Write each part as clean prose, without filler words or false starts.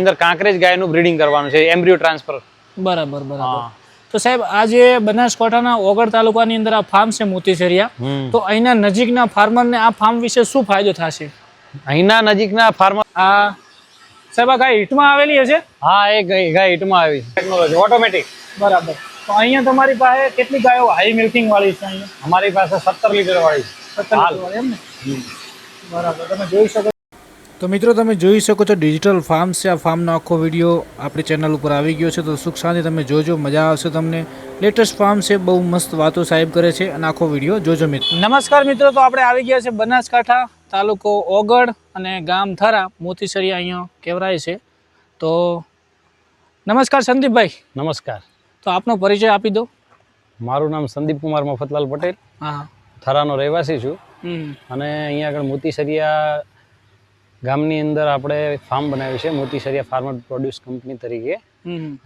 અંદર કાંકરેજ ગાયનું બ્રીડિંગ કરવાનું છે, એમ્બ્રિયો ટ્રાન્સફર. બરાબર બરાબર. તો સાહેબ આ જે બનાસકાંઠાના ઓગળ તાલુકાની અંદર આ ફાર્મ છે મોતીસરિયા, તો અહીંના નજીકના ફાર્મરને આ ફાર્મ વિશે શું ફાયદો થશે? અહીંના નજીકના ફાર્મર આ સાહેબ આ ગાય હિટમાં આવેલી હશે? હા, એ ગાય હિટમાં આવી ટેકનોલોજી ઓટોમેટિક. બરાબર. તો અહીંયા તમારી પાસે કેટલી ગાયો હાઈ મિલ્કિંગ વાળી છે? અહીંયા અમારી પાસે 17 લીટર વાળી 17 લીટર વાળી એમ ને? બરાબર. તમે જોઈ શકો. તો મિત્રો તમે જોઈ શકો છો ડિજિટલ ફાર્મ છે. આ ફાર્મનો આખો વિડીયો આપણી ચેનલ ઉપર આવી ગયો છે, તો સુખ શાંતિ તમે જોજો, મજા આવશે તમને. લેટેસ્ટ ફાર્મ છે, બહુ મસ્ત વાતો સાહેબ કરે છે, અને આખો વિડીયો જોજો મિત્રો. નમસ્કાર મિત્રો, તો આપણે આવી ગયા છે બનાસકાંઠા, તાલુકો ઓગળ અને ગામ થરા, મોતીસરિયા અહીંયા કહેવાય છે. તો નમસ્કાર સંદીપભાઈ. નમસ્કાર. તો આપનો પરિચય આપી દો. મારું નામ સંદીપ કુમાર મફતલાલ પટેલ. હા, થરાનો રહેવાસી છું. અને અહીંયા આગળ મોતીસરિયા ગામની અંદર આપણે ફાર્મ બનાવ્યું છે, મોતીસરિયા ફાર્મર પ્રોડ્યુસ કંપની તરીકે.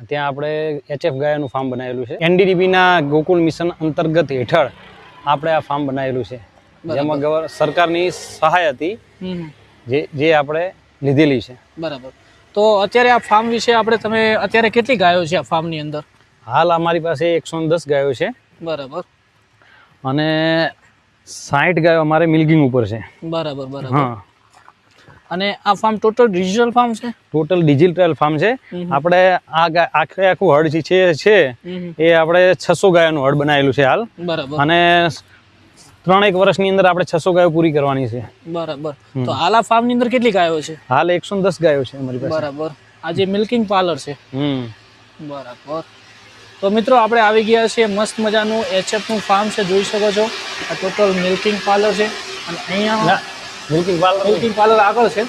ત્યાં આપણે HF ગાયનું ફાર્મ બનાવેલું છે. NDDBના ગોકુળ મિશન અંતર્ગત હેઠળ આપણે આ ફાર્મ બનાવેલું છે, જેમાં સરકારની સહાય હતી જે આપણે લીધેલી છે. બરાબર. તો અત્યારે આ ફાર્મ વિશે તમે અત્યારે કેટલી ગાયો છે આ ફાર્મની અંદર? હાલ અમારી પાસે 110 ગાયો છે. બરાબર. અને 60 ગાયો અમારે મિલ્કિંગ ઉપર છે. બરાબર બરાબર. હા. અને આ ફાર્મ ટોટલ ડિજિટલ ફાર્મ છે? ટોટલ ડિજિટલ ફાર્મ છે. આપણે આખું હળ છે એ આપણે 600 ગાયોનું હળ બનાવેલું છે હાલ. બરાબર. અને 3-1 વર્ષની અંદર આપણે 600 ગાયો પૂરી કરવાની છે. બરાબર. તો હાલ આ ફાર્મની અંદર કેટલી ગાયો છે? હાલ 110 ગાયો છે અમારી પાસે. બરાબર. આ જે મિલ્કિંગ પાર્લર છે. બરાબર. તો મિત્રો આપણે આવી ગયા છીએ મસ્ત મજાનું HF નું ફાર્મ છે, જોઈ શકો છો. આ ટોટલ મિલ્કિંગ પાર્લર છે, અને અહીંયા મિલ્કિંગ પાર્લર આગળ છે.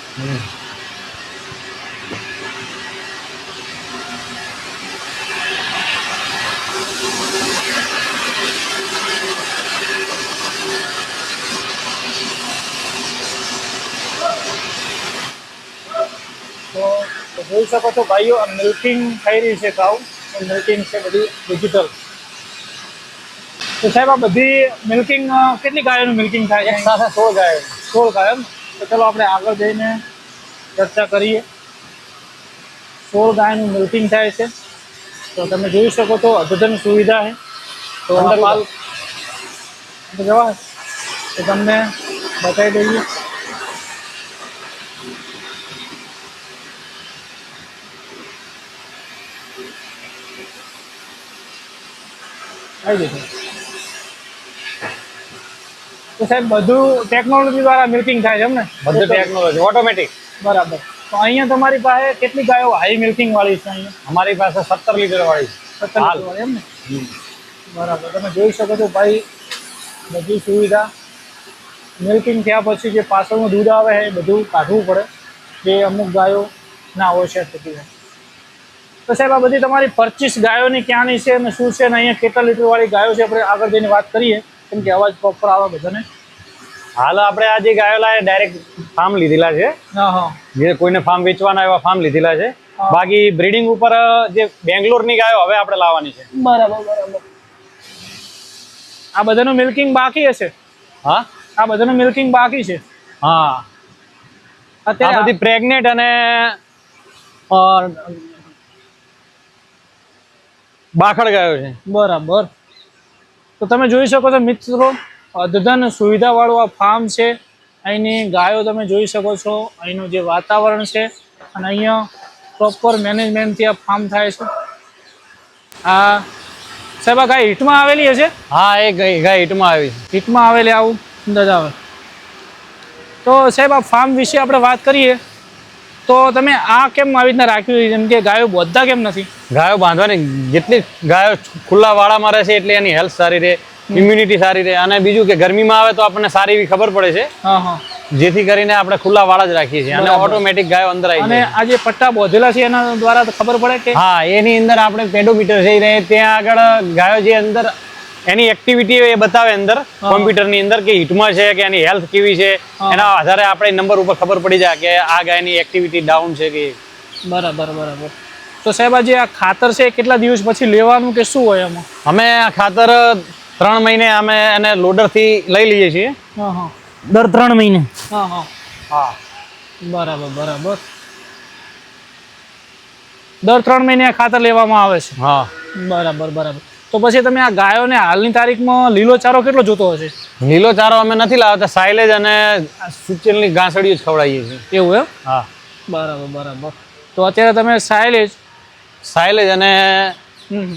તો જોઈ શકો છો ભાઈઓ, આ મિલ્કિંગ થઈ રહી છે કાઉ. મિલ્કિંગ છે બધી ડિજિટલ. તો સાહેબ આ બધી મિલ્કિંગ કેટલી ગાયોનું મિલ્કિંગ થાય છે? 16 ગાયો. 16 ગાયો. તો ચલો આપણે આગળ જઈને ચર્ચા કરીએ. 16 ગાયનું મિલ્કિંગ થાય છે. તો તમે જોઈ શકો છો અદ્યતન સુવિધા છે. તો અંદર માલ જવા તો તમને બતાવી દઈએ. આવી જશે. તો સાહેબ બધું ટેકનોલોજી દ્વારા મિલ્કિંગ થાય છે એમ ને? બધું ટેકનોલોજી ઓટોમેટિક. બરાબર. તો અહીંયા તમારી પાસે કેટલી ગાયો હાઈ મિલ્કિંગ વાળી છે? અહીંયા અમારી પાસે 17 લીટર વાળી 17 લીટર વાળી એમ ને? બરાબર. તમે જોઈ શકો છો ભાઈ, બધી સુવિધા. મિલ્કિંગ થયા પછી જે પાછળનું દૂધ આવે છે એ બધું કાઢવું પડે, જે અમુક ગાયો ના હોય છે થતી હોય. તો સાહેબ આ બધી તમારી 25 ગાયોની ક્યાંની છે અને શું છે, અને અહીંયા કેટલા લીટર વાળી ગાયો છે આપણે આગળ જઈને વાત કરીએ, કેમ કે અવાજ પ્રોપર આવે બધાને. હાલ આપણે આ જે ગાયો લાવે ડાયરેક્ટ ફાર્મ લીધેલા છે. જે કોઈને ફાર્મ વેચવાના એવા ફાર્મ લીધેલા છે. બાકી બ્રીડિંગ ઉપર જે બેંગ્લોરની ગાયો હવે આપણે લાવવાની છે. બરાબર બરાબર. આ બધાનું મિલ્કિંગ બાકી હશે? હા, આ બધાનું મિલ્કિંગ બાકી છે. હા, અત્યારે બધી પ્રેગ્નેન્ટ અને બાખડ ગાયો છે. બરાબર. તો તમે જોઈ શકો છો મિત્રો, અદ્યતન સુવિધાવાળું આ ફાર્મ છે. અહીંની ગાયો તમે જોઈ શકો છો, અહીંનું જે વાતાવરણ છે, અને અહીંયા પ્રોપર મેનેજમેન્ટથી આ ફાર્મ થાય છે. આ સાહેબ આ ગાય હિટમાં આવેલી હશે? હા, એ ગાય હિટમાં આવી. હિટમાં આવેલી આવું અંદાજ આવે. તો સાહેબ આ ફાર્મ વિશે આપણે વાત કરીએ તો તમે આ કેમ આવી રીતના રાખ્યું? જેમ કે ગાયો બોધતા કેમ નથી? ગાયો બાંધવાની, જેટલી ગાયો ખુલ્લા વાળામાં રહે છે એટલે એની હેલ્થ સારી રહે, ઇમ્યુનિટી સારી રહે. અને બીજું કે ગરમીમાં આવે તો આપણને સારી એવી ખબર પડે છે. જેથી કરીને આપણે ખુલ્લા વાળા જ રાખીએ છીએ, અને ઓટોમેટિક ગાયો અંદર આવી જાય. અને આ જે પટ્ટા બોધેલા છે એના દ્વારા ખબર પડે કે? હા, એની અંદર આપણે પેડોમીટર છે, ત્યાં આગળ ગાયો જે અંદર એની એક્ટિવિટી એ બતાવે અંદર કોમ્પ્યુટરની અંદર, કે હિટમાં છે કે એની હેલ્થ કેવી છે. એના આધારે આપણે નંબર ઉપર ખબર પડી જાય કે આ ગાયની એક્ટિવિટી ડાઉન છે કે. બરાબર બરાબર. તો સાહેબ આજે આ ખાતર છે કેટલા દિવસ પછી લેવાનું કે શું હોય એમાં? અમે આ ખાતર 3 મહિને અમે એને લોડરથી લઈ લઈએ છીએ. દર 3 મહિને. હા. બરાબર બરાબર. દર 3 મહિને આ ખાતર લેવામાં આવે છે. હા. બરાબર બરાબર. તો પછી તમે આ ગાયોને હાલની તારીખમાં લીલો ચારો કેટલો જોતો હશે? લીલો ચારો અમે નથી લાવતા, સાયલેજ અને સુચેલની ઘાસડીઓ જ ખવડાવીએ છીએ. એવું એમ? હા. બરાબર બરાબર. તો અત્યારે તમે સાયલેજ અને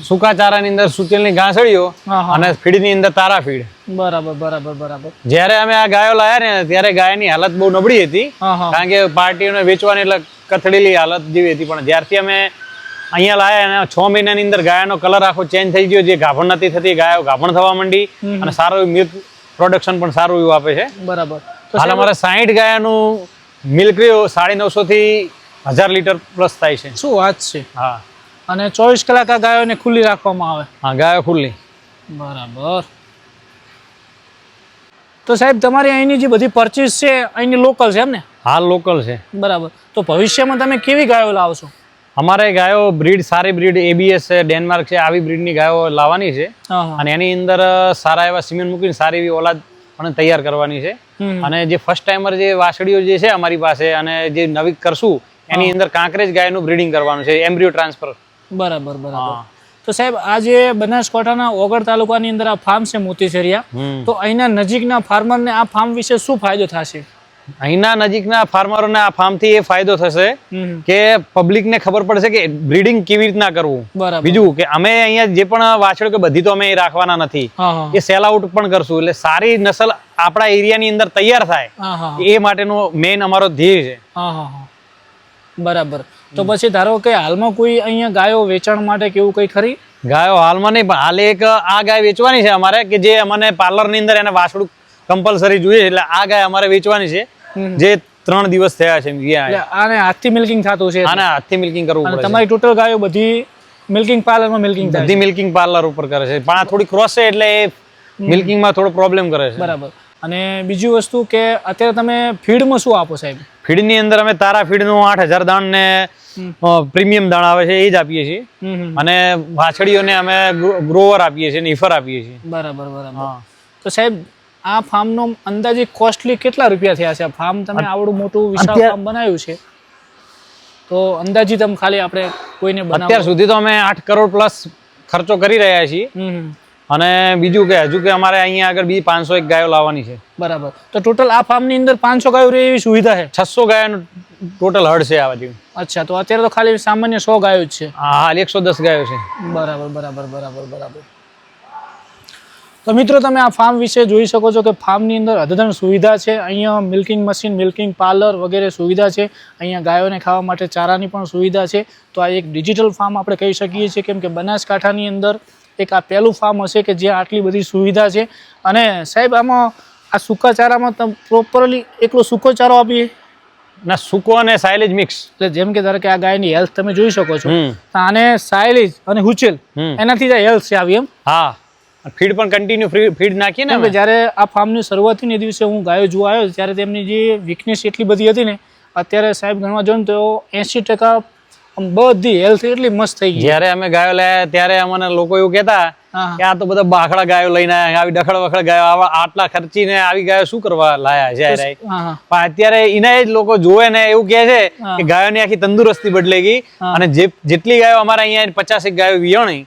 સૂકા ચારાની અંદર સુચેલની ઘાસડીઓ અને ફીડની અંદર તારા ફીડ. બરાબર બરાબર બરાબર. જ્યારે અમે આ ગાયો લાયા ને ત્યારે ગાયની હાલત બહુ નબળી હતી, કારણ કે પાર્ટીઓને વેચવાની એટલે કથળેલી હાલત જેવી હતી. પણ જ્યારથી અમે અહીંયા લાયા અને 6 મહિનાની અંદર ગાયનો કલર આખો ચેન્જ થઈ ગયો, જે ગાભણ નથી થતી ગાયો ગાભણ થવા માંડી અને સારું મિલ્ક પ્રોડક્શન પણ સારું એવું આપે છે. બરાબર. હાલ અમારે 60 ગાયનું મિલ્ક 950 થી 1000 લીટર પ્લસ થાય છે. શું વાત છે? હા. અને 24 કલાક આ ગાયોને ખુલ્લી રાખવામાં આવે? હા, ગાયો ખુલ્લી. બરાબર. તો સાહેબ તમારી અહીંની જે બધી પરચેસ છે અહીંની લોકલ છે એમ ને? હાલ લોકલ છે. બરાબર. તો ભવિષ્યમાં તમે કેવી ગાયો લાવશો? અમારે ગાયો બ્રીડ સારી બ્રીડ ABS છે, ડેનમાર્ક છે, આવી બ્રીડની ગાયો લાવવાની છે અને એની અંદર સારા એવા સિમેન્ટ મૂકીને સારી એવી ઓલાદ પણ તૈયાર કરવાની છે. અને જે ફર્સ્ટ ટાઈમર જે વાછડીઓ જે છે અમારી પાસે અને જે નવી કરશું એની અંદર કાંકરેજ ગાયનું બ્રીડિંગ કરવાનું છે, એમ્બ્રિયો ટ્રાન્સફર. બરાબર બરાબર. તો સાહેબ આ જે બનાસકાંઠાના ઓગળ તાલુકાની અંદર આ ફાર્મ છે મોતીસરિયા, તો અહીંના નજીકના ફાર્મરને આ ફાર્મ વિશે શું ફાયદો થશે? અહીંના નજીકના ફાર્મરોને આ ફાર્મથી એ ફાયદો થશે કે પબ્લિકને ખબર પડશે કે બ્રીડિંગ કેવી રીતના કરવું. બીજું કે અમે અહીંયા જે પણ વાછડો કે બધી તો અમે રાખવાના નથી, એ સેલ આઉટ પણ કરશું, એટલે સારી નસલ આપણા એરિયાની અંદર તૈયાર થાય એ માટેનો મેઇન અમારો ધ્યેય છે. બરાબર. તો પછી ધારો કે હાલમાં કોઈ અહીંયા ગાયો વેચાણ માટે કેવું કઈ ખરી? ગાયો હાલમાં નહીં, પણ હાલ એક આ ગાય વેચવાની છે અમારે, કે જે અમને પાર્લરની અંદર એને વાછડું કમ્પલસરી જોઈએ, એટલે આ ગાય અમારે વેચવાની છે, જે 3 દિવસ થયા છે. આને હાથથી મિલ્કિંગ થતું છે? આને હાથથી મિલ્કિંગ કરવું પડે. તમારી ટોટલ ગાયો બધી મિલ્કિંગ પાર્લરમાં મિલ્કિંગ થાય? બધી મિલ્કિંગ પાર્લર ઉપર કરે છે, પણ આ થોડી ક્રોસ છે એટલે એ મિલ્કિંગમાં થોડો પ્રોબ્લેમ કરે છે. બરાબર. અને બીજી વસ્તુ કે અત્યારે તમે ફીડમાં શું આપો સાહેબ? ફીડની અંદર અમે તારા ફીડનું 8000 દાણ ને પ્રીમિયમ દાણ આવે છે એ જ આપીએ છીએ, અને વાછડીઓને અમે ગ્રોવર આપીએ છીએ, ઈફર આપીએ છીએ. બરાબર બરાબર. તો સાહેબ આ ફાર્મનો અંદાજે કોસ્ટલી કેટલા રૂપિયા થયા છે? આ ફાર્મ તમે આવડું મોટું વિશાળ ફાર્મ બનાવ્યું છે, તો અંદાજિત ખાલી આપણે કોઈને અત્યાર સુધી તો અમે 8 કરોડ પ્લસ ખર્ચો કરી રહ્યા છીએ. અને બીજું કે હજુ કે અમારે અહીંયા આગળ બીજી 501 ગાયો લાવવાની છે. બરાબર. તો ટોટલ આ ફાર્મની અંદર 500 ગાયો રહે એવી સુવિધા છે? 600 ગાયોનું ટોટલ હડ છે આ બાજુ. અચ્છા. તો અત્યારે તો ખાલી સામાન્ય 100 ગાયો જ છે? હા, 110 ગાયો છે. બરાબર બરાબર બરાબર બરાબર. તો મિત્રો તમે આ ફાર્મ વિશે જોઈ શકો છો કે ફાર્મની અંદર અદ્યતન સુવિધા છે. અહીંયા મિલ્કિંગ મશીન, મિલ્કિંગ પાર્લર વગેરે સુવિધા છે. અહીંયા ગાયોને ખાવા માટે ચારાની પણ સુવિધા છે. તો આ એક ડિજિટલ ફાર્મ આપણે કહી શકીએ છીએ, કેમ કે બનાસકાંઠાની અંદર એક આ પહેલું ફાર્મ હશે કે જ્યાં આટલી બધી સુવિધા છે. અને સાહેબ આમાં આ સૂકા ચારામાં તમે પ્રોપરલી એકલો સૂકો ચારો આપીએ? ના, સૂકો અને સાયલેજ મિક્સ. એટલે જેમ કે ધારો કે આ ગાયની હેલ્થ તમે જોઈ શકો છો, તો આને સાયલેજ અને હુચેલ એનાથી જ હેલ્થ છે આવી એમ? હા. ફીડ પણ કન્ટિન્યુ ફીડ નાખીએ ને. જ્યારે આ ફાર્મની શરૂઆત થઈ ને દિવસે હું ગાયો જોવા આવ્યો ત્યારે તેમની જે વીકનેસ એટલી બધી હતી ને, અત્યારે સાહેબ ગણવા જો ને તો 80% બધી હેલ્થ એટલી મસ્ત થઈ ગઈ. જ્યારે અમે ગાયો લાયા ત્યારે અમને લોકો એવું કહેતા કે આ તો બધા બાખડા ગાયો લઈને આવી ડખડ વખડ ગાયો આટલા ખર્ચીને આવી ગાયો શું કરવા લાયા છે. પણ અત્યારે એને જ લોકો જોવે ને એવું કહે છે કે ગાયોની આખી તંદુરસ્તી બદલાઈ ગઈ. અને જેટલી ગાયો અમારે અહીંયા 50 ગાયો વિયાણી,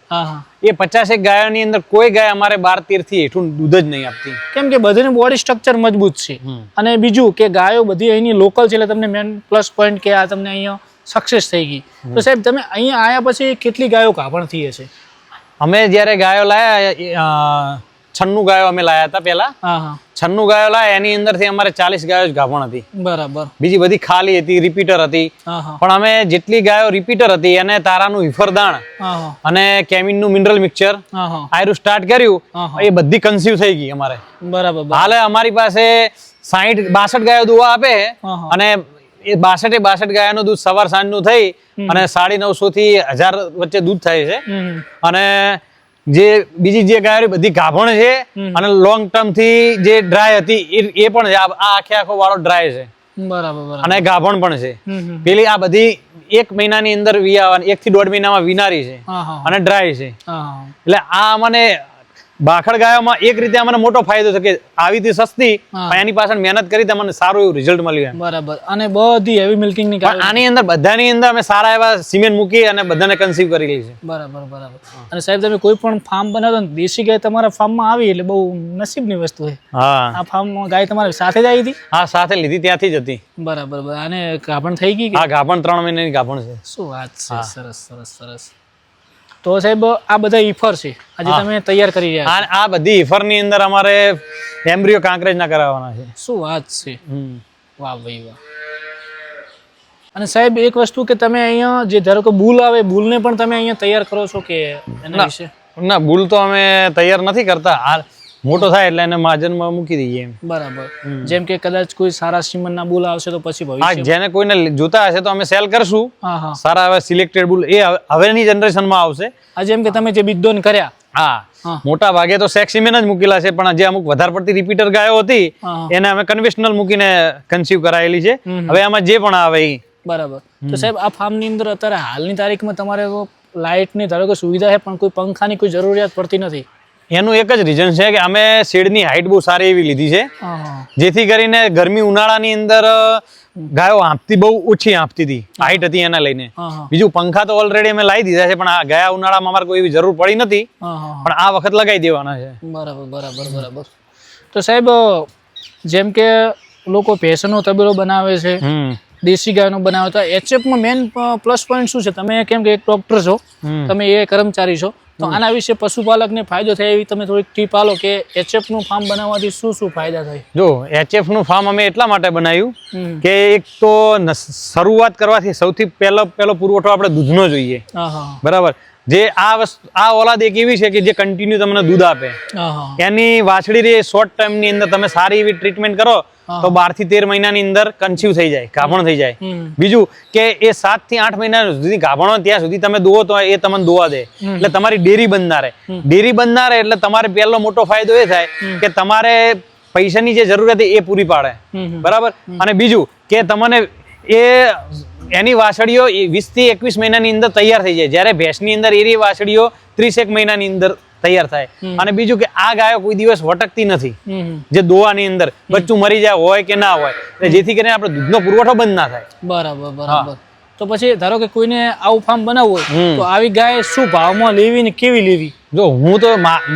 એ 50 ગાયોની અંદર કોઈ ગાય અમારે 12-13 થી હેઠું દૂધ જ નહીં આપતી, કેમ કે બધીનું બોડી સ્ટ્રક્ચર મજબૂત છે. અને બીજું કે ગાયો બધી અહીંની લોકલ છે, એટલે તમને મેન પ્લસ પોઈન્ટ કે આ તમને અહીંયા સક્સેસ થઈ ગઈ. તો સાહેબ તમે અહીંયા આવ્યા પછી કેટલી ગાયો ગાભણ થઈ હશે? અમે જ્યારે ગાયો લાયા 96 ગાયો અમે લાયા હતા પહેલા. 96 ગાયો લાયા, એની અંદરથી અમારે 40 ગાયો જ ગાભણ હતી. બરાબર. બીજી બધી ખાલી હતી, રિપીટર હતી. પણ અમે જેટલી ગાયો રિપીટર હતી એને તારાનું હિફરદાણ અને કેમિનનું મિનરલ મિક્સચર આયરું સ્ટાર્ટ કર્યું, એ બધી કન્સીવ થઈ ગઈ અમારે. બરાબર. હાલે અમારી પાસે 62 ગાયો દુવા આપે, અને એ 62 ગાયોનું દૂધ સવાર સાંજનું થઈ અને 950 થી 1000 વચ્ચે દૂધ થાય છે. અને જે બીજી જે ગાયો બધી ગાભણ છે અને લોંગ ટર્મ થી જે ડ્રાય હતી એ પણ છે. આ આખો વાળો ડ્રાય છે. બરાબર. અને ગાભણ પણ છે. પેલી આ બધી 1 મહિનાની અંદર વિયાવાની, 1 થી 1.5 મહિનામાં વિનારી છે અને ડ્રાય છે. એટલે આ મને ભાખડ ગાયોમાં એક રીતે અમને મોટો ફાયદો છે કે આવી રીતે સસ્તી પણ એની પાછળ મહેનત કરી તમને સારું એવું રિઝલ્ટ મળ્યું. બરાબર. અને બધી હેવી મિલ્કિંગ ની પણ આની અંદર બધાની અંદર અમે સારા એવા સિમેન્ટ મૂકી અને બધાને કન્સીવ કરી લી છે. બરાબર બરાબર. અને સાહેબ તમે કોઈ પણ ફાર્મ બનાવો ને દેશી ગાય તમારા ફાર્મમાં આવી એટલે બહુ નસીબની વસ્તુ છે. હા, આ ફાર્મમાં ગાય તમારી સાથે જ આવી હતી? હા, સાથે લીધી ત્યાંથી જ હતી. બરાબર. અને ગાભણ થઈ ગઈ? હા, ગાભણ 3 મહિનાની ગાભણ છે. શું વાત છે. સરસ સરસ સરસ. તો સાહેબ આ બધા ઈફર છે આજે તમે તૈયાર કરી રહ્યા છો. આ બધી ઈફર ની અંદર અમારે એમ્બ્રિયો કાંકરેજ ના કરાવવાના છે. શું વાત છે. વાહ ભાઈ વાહ. અને સાહેબ એક વસ્તુ કે તમે અહીંયા જે ધારો કે બુલ આવે બુલને પણ તમે અહીંયા તૈયાર કરો છો કે એના વિશે? ના, બુલ તો અમે તૈયાર નથી કરતા. હાલ મોટો થાય એટલે એને માજનમાં મૂકી દઈએ. બરાબર. જેમ કે કદાચ કોઈ સારા સિમનના બુલ આવશે તો પછી ભવિષ્ય જેને કોઈને જોતા હશે તો અમે સેલ કરશું. સારા હવે સિલેક્ટેડ બુલ એ હવેની જનરેશનમાં આવશે. આ જેમ કે તમે જે બિદ્દોન કર્યા, હા, મોટા ભાગે તો સેક્સ સિમેન જ મૂકેલા છે, પણ જે અમુક વધારે પડતી રિપીટર ગાયો હતી એને અમે કન્વેન્શનલ મૂકીને કન્સીવ કરાયેલી છે. હવે આમાં જે પણ આવે એ. બરાબર. તો સાહેબ આ ફાર્મની અંદર અત્યારે હાલની તારીખમાં તમારે લાઇટની ધારો કે સુવિધા છે પણ કોઈ પંખાની કોઈ જરૂરિયાત પડતી નથી. એનું એક જ રીઝન છે કે અમે શેડની હાઈટ બહુ સારી એવી લીધી છે, જેથી કરીને ગરમી ઉનાળાની અંદર ગાયો આંપતી બહુ ઓછી આંપતી હતી, હાઈટ હતી એના લઈને. બીજું પંખા તો ઓલરેડી અમે લાવી દીધા છે, પણ આ ગયા ઉનાળામાં અમારે કોઈ એવી જરૂર પડી નથી, પણ આ વખત લગાવી દેવાના છે. બરાબર બરાબર બરાબર. તો સાહેબ જેમ કે લોકો ભેંસનો તબેલો બનાવે છે, દેશી ગાયનો બનાવે, તો એચએફમાં મેઇન પ્લસ પોઈન્ટ શું છે? તમે કેમ કે એક ડોક્ટર છો, તમે એ કર્મચારી છો, તો આના વિશે પશુપાલકને ફાયદો થાય એવી તમે થોડીક ટીપ આલો કે એચએફ નું ફાર્મ બનાવવાથી શું શું ફાયદા થાય? જો એચએફ નું ફાર્મ અમે એટલા માટે બનાવ્યું કે એક તો શરૂઆત કરવાથી સૌથી પહેલો પુરવઠો આપણે દૂધનો જોઈએ. બરાબર. જે આ ઓલાદ એક એવી છે કે જે કન્ટિન્યુ તમને દૂધ આપે. એની વાછડી રે શોર્ટ ટાઈમ ની અંદર તમે સારી એવી ટ્રીટમેન્ટ કરો તો 12 થી 13 મહિનાની અંદર કન્સીવ થઈ જાય, ગાભણ થઈ જાય. બીજું કે એ 7 થી 8 મહિના સુધી ગાભણ હોય ત્યાં સુધી તમે દોવો તો એ તમને દોવા દે, એટલે તમારી ડેરી બંધ ના રહે. ડેરી બંધ ના રહે એટલે તમારે પહેલો મોટો ફાયદો એ થાય કે તમારે પૈસાની જે જરૂરિયાત એ પૂરી પાડે. બરાબર. અને બીજું કે તમને એની વાછડીઓ 20 થી 21 મહિનાની અંદર તૈયાર થઈ જાય, જ્યારે ભેંસની અંદર એની વાછડીઓ 30 મહિનાની અંદર તૈયાર થાય. અને બીજું કે આ ગાયો કોઈ દિવસ વટકતી નથી, જે દોવાની અંદર બચ્ચું મરી જાય હોય કે ના હોય, જેથી કરીને આપણે દૂધનો પુરવઠો બંધ ના થાય. બરાબર બરાબર. તો પછી ધારો કે કોઈને આવું ફાર્મ બનાવવું હોય તો આવી ગાય શું ભાવમાં લેવી ને કેવી લેવી? જો હું તો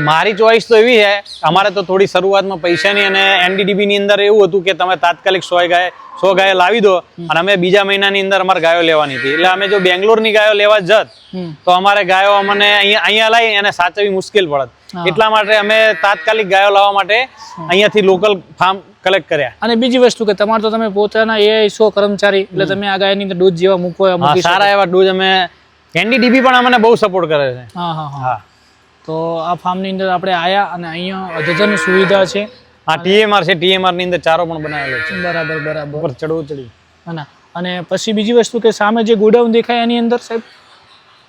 મારી ચોઈસ તો એવી છે, અમારે તો થોડી શરૂઆતમાં પૈસાની અને એનડીડીબી ની અંદર એવું હતું કે તમે તાત્કાલિક 100 ગાયો લાવી દો, અને અમે બીજા મહિનાની અંદર અમારે ગાયો લેવાની હતી. એટલે અમે જો બેંગ્લોરની ગાયો લેવા જત તો અમારે ગાયો અમને અહીંયા લાવી અને સાચવવી મુશ્કેલ પડત. એટલા માટે અમે તાત્કાલિક ગાયો લાવવા માટે અહીંયાથી લોકલ ફાર્મ કલેક્ટ કર્યા. અને બીજી વસ્તુ કે તમારે તો તમે પોતાના એ 100 કર્મચારી, એટલે તમે આ ગાયની અંદર ડોઝ જેવા મૂકો, સારા એવા ડોઝ અમે એનડીડીબી પણ અમને બહુ સપોર્ટ કરે છે. હા. તો આ ફાર્મની અંદર આપણે આયા અને અહીંયા અદ્યતન સુવિધા છે. આ ટીએમઆર છે, ટીએમઆર ની અંદર ચારો પણ બનાવેલો છે. બરાબર બરાબર. ઉપર ચડી. અને પછી બીજી વસ્તુ કે સામે જે ગોડાઉન દેખાય એની અંદર સાહેબ?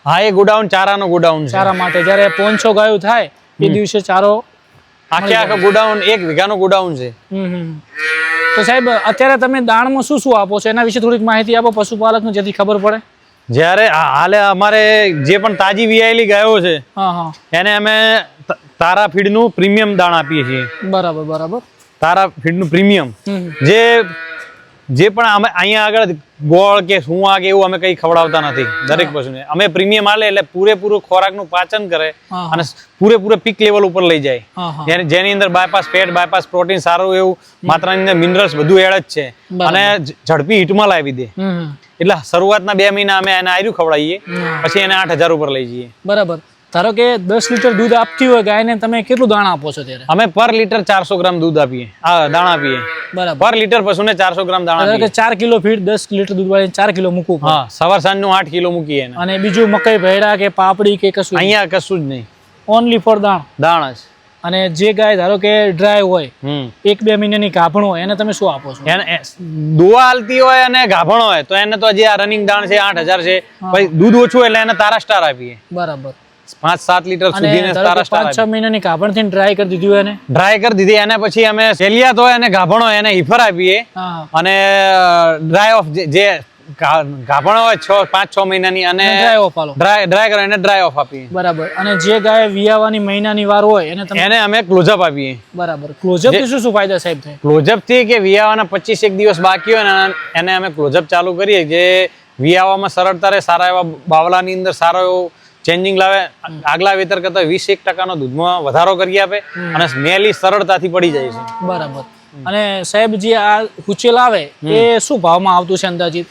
હા, એ ગોડાઉન ચારાનો ગોડાઉન છે. ચારા માટે જ્યારે 500 ગાયો થાય એ દિવસે ચારો આખા ગોડાઉન 1 વીઘાનો ગોડાઉન છે. તો સાહેબ અત્યારે તમે દાણમાં શું શું આપો છો એના વિશે થોડીક માહિતી આપો પશુપાલકને, જેથી ખબર પડે. જ્યારે હાલે અમારે જે પણ તાજી વિયાયેલી ગાયો છે એને અમે તારા ફીડનું પ્રીમિયમ દાણ આપીએ છીએ. બરાબર બરાબર. તારા ફીડનું પ્રીમિયમ જે પણ અમે અહીંયા આગળ ગોળ કે સુવા કે એવું અમે કઈ ખવડાવતા નથી દરેક પશુને. અમે પ્રીમિયમ આલે એટલે પૂરેપૂરું ખોરાકનું પાચન કરે અને પૂરેપૂરે પીક લેવલ ઉપર લઈ જાય, જેની અંદર બાયપાસ ફેટ, બાયપાસ પ્રોટીન, સારું એવું માત્રાની અંદર મિનરલ્સ બધું એડ જ છે, અને ઝડપી હિટમાં લાવી દે. એટલે શરૂઆતના 2 મહિના અમે એને આયરું ખવડાવીએ, પછી એને 8000 ઉપર લઈ જઈએ. બરાબર. ધારો કે 10 લીટર દૂધ આપતી હોય ગાયને, તમે કેટલું દાણા આપો છો ત્યારે? અમે પર લીટર 400 ગ્રામ દૂધ આપીએ, દાણા આપીએ. બરાબર. પર લીટર પશુને 400 ગ્રામ દાણા આપીએ. 4 કિલો ફીડ 10 લીટર દૂધ વાળી 4 કિલો મૂકવું. હા, સવાર સાંજનું 8 કિલો મૂકીએ. અને બીજું મકાઈ ભેડા કે પાપડી કે કશું? અહીંયા કશું જ નહીં, ઓનલી ફોર દાણા જ. અને જે ગાય ધારો કે ડ્રાય હોય, 1-2 મહિનાની ગાભણ હોય, એને તમે શું આપો છો? એને દોવા હાલતી હોય અને ગાભણ હોય તો એને તો જે આ રનિંગ દાણ છે 8000 છે, પછી દૂધ ઓછું એટલે એને તારા સ્ટાર આપીએ. બરાબર. 5-7 લીટર સુધી તારા સ્ટાર 5-6 મહિનાની ગાભણ થી ડ્રાય કરી દીધી હોય, એને ડ્રાય કરી દીધી. એને પછી અમે સેલિયાત હોય અને ગાભણ હોય એને હિફર આપીએ, અને ડ્રાય ઓફ જે ગાભણ હોય 5-6 મહિનાની અને ડ્રાય ઓફ આલો. ડ્રાય કરો એને ડ્રાય ઓફ આપીએ. બરાબર. અને જે ગાય વિયાવાની મહિનાની વાર હોય એને તમે એને અમે ક્લોઝઅપ આપીએ. બરાબર. ક્લોઝઅપ થી શું ફાયદા સાહેબ થાય? ક્લોઝઅપ થી કે વિયાવાના 25 દિવસ બાકી હોય ને એને અમે ક્લોઝઅપ ચાલુ કરીએ, જે વિયાવામાં સરળતા રહે, સારા એવા બાવલાની અંદર સારો એવો ચેન્જિંગ લાવે, આગલા વેતર કરતા 20% દૂધમાં વધારો કરી આપે અને સ્મેલ સરળતાથી પડી જાય છે. બરાબર. અને સાહેબ જે આ ઉચેલ આવે એ શું ભાવમાં આવતું છે અંદાજિત?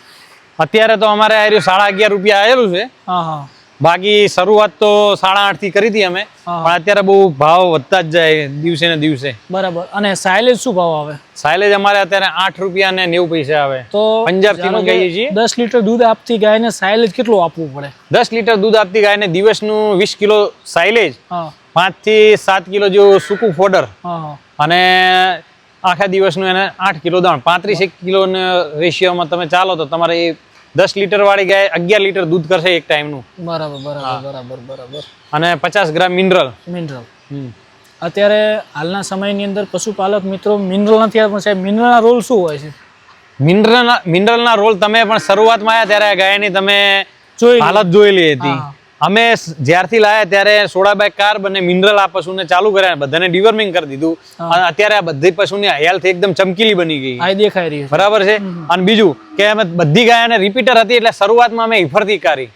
અત્યારે તો અમારે આ રહ્યું 11.5 રૂપિયા આવેલું છે. હા હા. બાકી શરૂઆત તો 8.5 થી કરી હતી અમે, પણ અત્યારે બહુ ભાવ વધતા જ જાય દિવસે ને દિવસે. બરાબર. અને સાયલેજ શું ભાવ આવે? સાયલેજ અમારે અત્યારે 8 રૂપિયા ને 90 પૈસા આવે. તો પંજાબ થી મંગાવીએ છીએ. 10 લીટર દૂધ આપતી ગાયને સાયલેજ કેટલું આપવું પડે? 10 લીટર દૂધ આપતી ગાયને દિવસનું 20 કિલો સાયલેજ, હા 5 થી 7 કિલો જેવું સૂકું ફોડર હા અને આખા દિવસનું એને 8 કિલો દાણ, 35 કિલો રેશિયોમાં તમે ચાલો તો તમારે એ 10 લીટર વાળી ગાય 11 લીટર દૂધ કરશે એક ટાઈમનું. બરાબર બરાબર બરાબર બરાબર. અને 50 ગ્રામ મિનરલ. અત્યારે હાલના સમયની અંદર પશુપાલક મિત્રો મિનરલ નથી આવતા, સાહેબ મિનરલના રોલ શું હોય છે? મિનરલના રોલ તમે પણ શરૂઆતમાં આવ્યા ત્યારે આ ગાયની તમે હાલત જોયેલી હતી. અમે જ્યારથી લાયા ત્યારે સોડા બાય કાર્બ અને મિનરલ આ પશુને ચાલુ કર્યા, બધાને ડિવર્મિંગ કરી દીધું. અને અત્યારે આ બધી પશુની હેલ્થ એકદમ ચમકીલી બની ગઈ. આ દેખાઈ રહી છે. બરાબર છે. અને બીજું કે અમે બધી ગાયને રિપીટર હતી એટલે શરૂઆતમાં અમે હિફરથી કરી.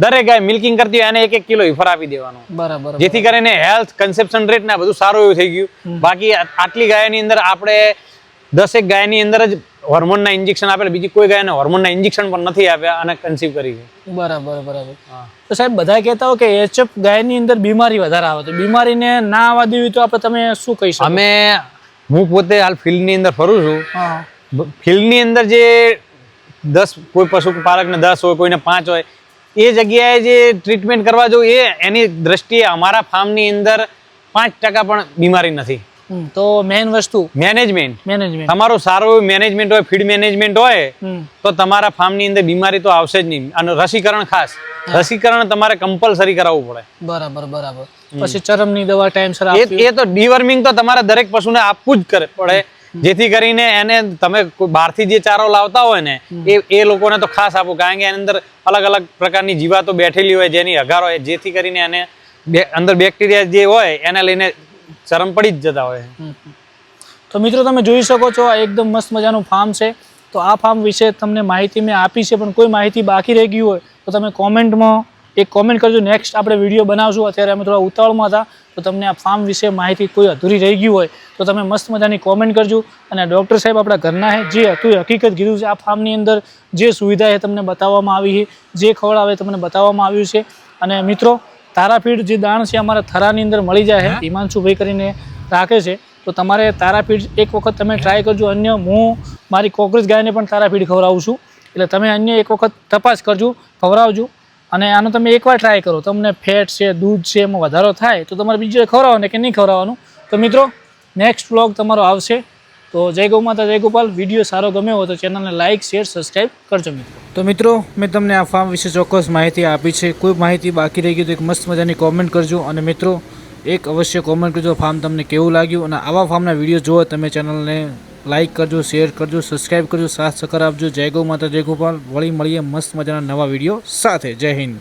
દરેક ગાય મિલ્કિંગ કરતી હોય એને 1-1 કિલો હિફર આપી દેવાનો, બરાબર, જેથી કરીને હેલ્થ, કન્સેપ્શન રેટ ને બધું સારું એવું થઈ ગયું. બાકી આટલી ગાયની અંદર આપણે 10 ગાયની અંદર જ હોર્મોનના ઇન્જેક્શન આપેલા, બીજી કોઈ ગાયને હોર્મોનના ઇન્જેક્શન પણ નથી આપ્યા અને કન્સીવ કરી. બરાબર બરાબર. તો સાહેબ બધા કહેતા હોય કે એચએફ ગાયની અંદર બીમારી વધારે આવે, તો બીમારીને ના આવવા દેવી તો આપણે તમે શું કહી શકો? હું પોતે હાલ ફિલ્ડની અંદર ફરું છું. ફિલ્ડની અંદર જે 10 કોઈ પશુપાલકને 10 હોય, કોઈને 5 હોય, એ જગ્યાએ જે ટ્રીટમેન્ટ કરવા જો એ એની દ્રષ્ટિએ અમારા ફાર્મની અંદર 5% પણ બીમારી નથી. તો મેઇન વસ્તુ મેનેજમેન્ટ. તમારું સારું મેનેજમેન્ટ હોય, ફીડ મેનેજમેન્ટ હોય તો તમારા ફાર્મની અંદર બીમારી તો આવશે જ નહીં. અને રસીકરણ ખાસ, રસીકરણ તમારે કમ્પલસરી કરાવવું પડે. બરાબર બરાબર. પછી ચરમની દવા ટાઈમસર એ તો ડિવર્મિંગ તો તમારે દરેક પશુને આપવું જ પડે, જેથી કરીને એને તમે બહારથી જે ચારો લાવતા હોય ને એ લોકોને તો ખાસ આપો, કારણ કે એની અંદર અલગ અલગ પ્રકારની જીવાતો બેઠેલી હોય જેની હગાર હોય, જેથી કરીને એને અંદર બેક્ટેરિયા જે હોય એને લઈને ચરમ પડી જ જતા હોય. તો મિત્રો તમે જોઈ શકો છો આ એકદમ મસ્ત મજાનું ફાર્મ છે. તો આ ફાર્મ વિશે તમને માહિતી મેં આપી છે, પણ કોઈ માહિતી બાકી રહી ગઈ હોય તો તમે કોમેન્ટમાં એક કોમેન્ટ કરજો. નેક્સ્ટ આપણે વિડીયો બનાવશું. અત્યારે અમે થોડા ઉતાવળમાં હતા, તો તમને આ ફાર્મ વિશે માહિતી કોઈ અધૂરી રહી ગઈ હોય તો તમે મસ્ત મજાની કોમેન્ટ કરજો. અને ડૉક્ટર સાહેબ આપણા ઘરના છે, જે હતું એ હકીકત કીધું છે. આ ફાર્મની અંદર જે સુવિધા છે તમને બતાવવામાં આવી છે, જે ખવડાવે તમને બતાવવામાં આવ્યું છે. અને મિત્રો તારાપીઠ જે દાણ છે અમારા થરાની અંદર મળી જાય છે, હિમાંશુભાઈ કરીને રાખે છે. તો તમારે તારાપીઠ એક વખત તમે ટ્રાય કરજો. અન્ય હું મારી કોકરેજ ગાયને પણ તારાપીઠ ખવડાવું છું, એટલે તમે અન્ય એક વખત તપાસ કરજો, ખવડાવજો. અને આનો તમે એકવાર ટ્રાય કરો, તમને ફેટ છે, દૂધ છે, એમાં વધારો થાય તો તમારે બીજું ખવડાવવાનું કે નહીં ખવડાવવાનું. તો મિત્રો નેક્સ્ટ વ્લોગ તમારો આવશે. તો જય ગૌ માતા, જય ગોપાલ. વિડીયો સારો ગમ્યો હોય તો ચેનલને લાઇક, શેર, સબસ્ક્રાઈબ કરજો મિત્રો. તો મિત્રો મેં તમને આ ફાર્મ વિશે ચોક્કસ માહિતી આપી છે. કોઈ માહિતી બાકી રહી ગઈ તો એક મસ્ત મજાની કોમેન્ટ કરજો. અને મિત્રો એક અવશ્ય કોમેન્ટ કરજો ફાર્મ તમને કેવું લાગ્યું. અને આવા ફાર્મના વિડીયો જોવો તમે ચેનલને લાઇક કરજો, શેર કરજો, સબસ્ક્રાઈબ કરજો, સાથ સહકાર આપજો. જય ગૌ માતા, જય ગોપાલ. વળી મળીએ મસ્ત મજાના નવા વિડીયો સાથે. જય હિન્દ.